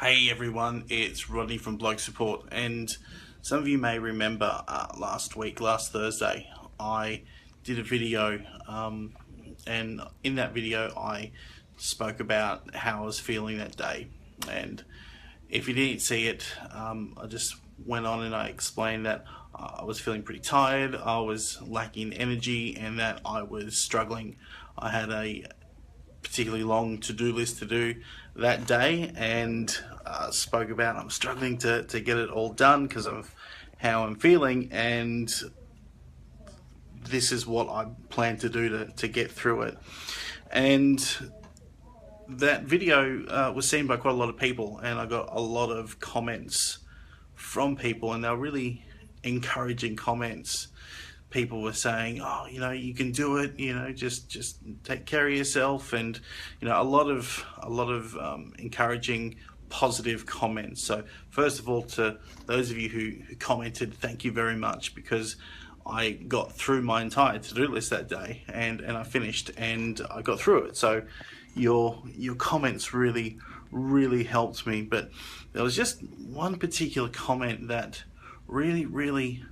Hey everyone, it's Rodney from Bloke Support, and some of you may remember last Thursday, I did a video, and in that video I spoke about how I was feeling that day. And if you didn't see it, I just went on and I explained that I was feeling pretty tired, I was lacking energy, and that I was struggling. I had a particularly long to-do list to do that day, and spoke about I'm struggling to get it all done because of how I'm feeling, and this is what I plan to do to get through it. And that video was seen by quite a lot of people, and I got a lot of comments from people, and they were really encouraging comments. People were saying, "Oh, you can do it. Just take care of yourself," and a lot of encouraging, positive comments. So first of all, to those of you who commented, thank you very much, because I got through my entire to-do list that day, and I finished and I got through it. So your comments really helped me. But there was just one particular comment that really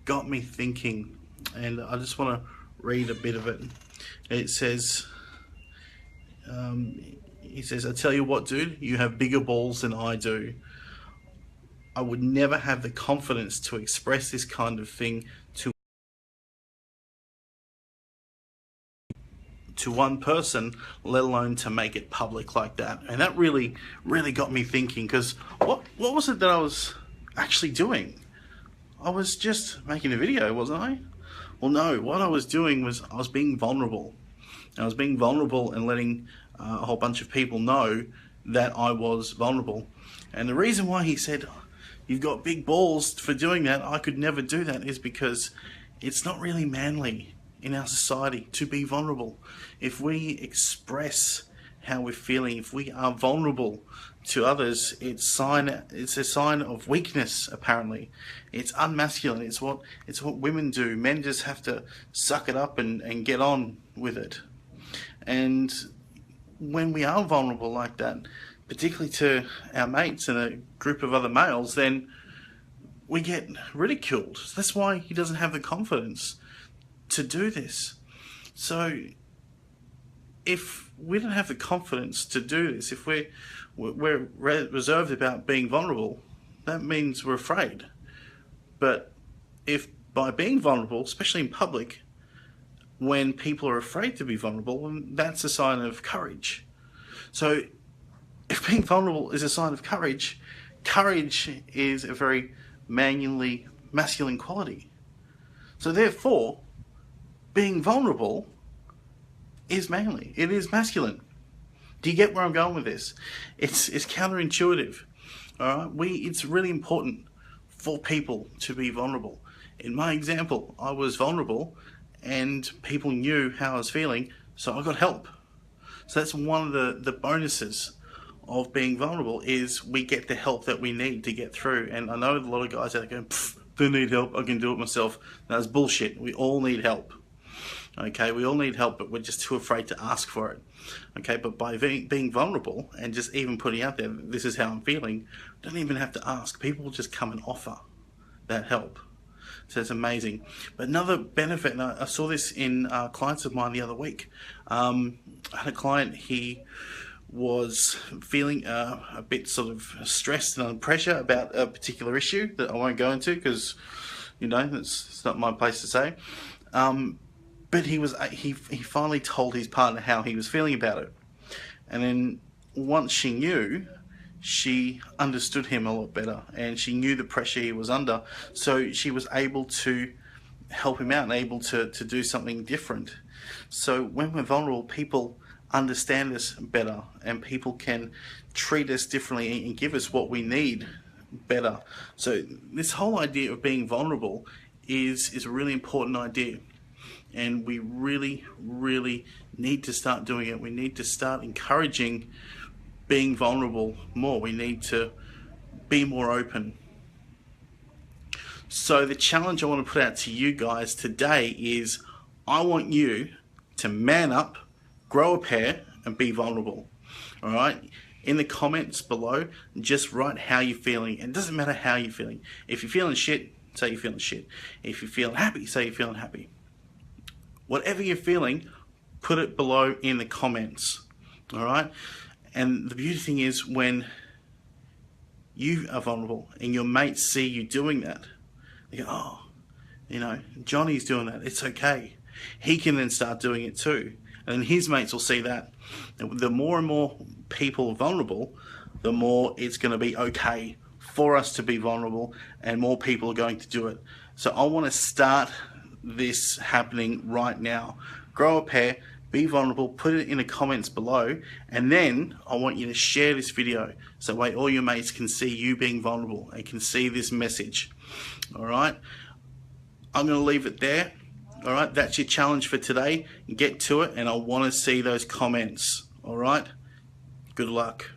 got me thinking, and I just want to read a bit of it. It says, he says, "I tell you what, dude, you have bigger balls than I do. I would never have the confidence to express this kind of thing to one person, let alone to make it public like that." And that really got me thinking, because what was it that I was actually doing? I was just making a video, wasn't I? Well, no, what I was doing was I was being vulnerable. I was being vulnerable and letting a whole bunch of people know that I was vulnerable. And the reason why he said, "You've got big balls for doing that, I could never do that," is because it's not really manly in our society to be vulnerable. If we express how we're feeling, if we are vulnerable to others, it's a sign of weakness. Apparently, it's unmasculine. It's what women do. Men just have to suck it up and get on with it. And when we are vulnerable like that, particularly to our mates and a group of other males, then we get ridiculed. So that's why he doesn't have the confidence to do this. So if we don't have the confidence to do this, if we're reserved about being vulnerable, that means we're afraid. But if by being vulnerable, especially in public, when people are afraid to be vulnerable, that's a sign of courage. So if being vulnerable is a sign of courage, courage is a very masculine quality. So therefore, being vulnerable is manly. It is masculine. Do you get where I'm going with this? It's counterintuitive. All right, it's really important for people to be vulnerable. In my example, I was vulnerable, and people knew how I was feeling, so I got help. So that's one of the bonuses of being vulnerable, is we get the help that we need to get through. And I know a lot of guys out there going, "Don't need help, I can do it myself." That's bullshit. We all need help. Okay, we all need help, but we're just too afraid to ask for it. Okay, but by being vulnerable and just even putting out there, "This is how I'm feeling," don't even have to ask. People will just come and offer that help. So it's amazing. But another benefit, and I saw this in clients of mine the other week. I had a client, he was feeling a bit sort of stressed and under pressure about a particular issue that I won't go into, because it's not my place to say. But he finally told his partner how he was feeling about it, and then once she knew, she understood him a lot better, and she knew the pressure he was under, so she was able to help him out and able to do something different. So when we're vulnerable, people understand us better, and people can treat us differently and give us what we need better. So this whole idea of being vulnerable is a really important idea, and we really need to start doing it. We need to start encouraging being vulnerable more. We need to be more open. So the challenge I want to put out to you guys today is, I want you to man up, grow a pair, and be vulnerable. All right? in the comments below, just write how you're feeling. It doesn't matter how you're feeling. If you're feeling shit, say you're feeling shit. If you're feeling happy, say you're feeling happy. Whatever you're feeling, put it below in the comments. All right? And the beauty thing is, when you are vulnerable and your mates see you doing that, they go, oh, you know, Johnny's doing that. It's okay. He can then start doing it too. And then his mates will see that. And the more and more people are vulnerable, the more it's going to be okay for us to be vulnerable, and more people are going to do it. So I want to start this happening right now. Grow a pair, be vulnerable, put it in the comments below, and then I want you to share this video so that way all your mates can see you being vulnerable and can see this message. All right, I'm going to leave it there. All right, that's your challenge for today. Get to it, and I want to see those comments. All right, good luck.